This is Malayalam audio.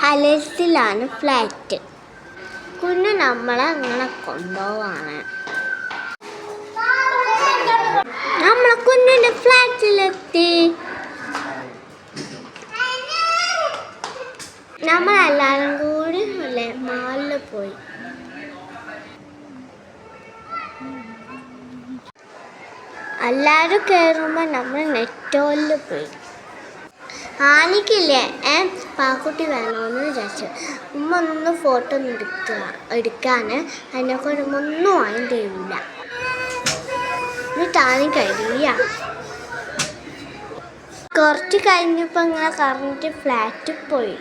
പാലസിലാണ് ഫ്ലാറ്റ്. കുഞ്ഞു നമ്മളെ അങ്ങനെ കൊണ്ടുപോവാണ്. നമ്മളെ കുഞ്ഞിൻ്റെ ഫ്ലാറ്റിലെത്തി. നമ്മളെല്ലാവരും കൂടി അല്ലേ മാളിൽ പോയി. എല്ലാവരും കയറുമ്പോൾ നമ്മൾ നെറ്റോലിൽ പോയി. ആനിക്കില്ലേ പാക്കുട്ടി വേണമെന്ന് വിചാരിച്ചു. ഉമ്മ ഒന്ന് ഫോട്ടോ എടുക്കാൻ അതിനെക്കൊണ്ട് ഒന്നും വാങ്ങി തരില്ല. എന്നിട്ട് ആനി കഴിയ. കുറച്ച് കഴിഞ്ഞപ്പോൾ ഇങ്ങനെ കറങ്ങിട്ട് ഫ്ലാറ്റിൽ പോയി.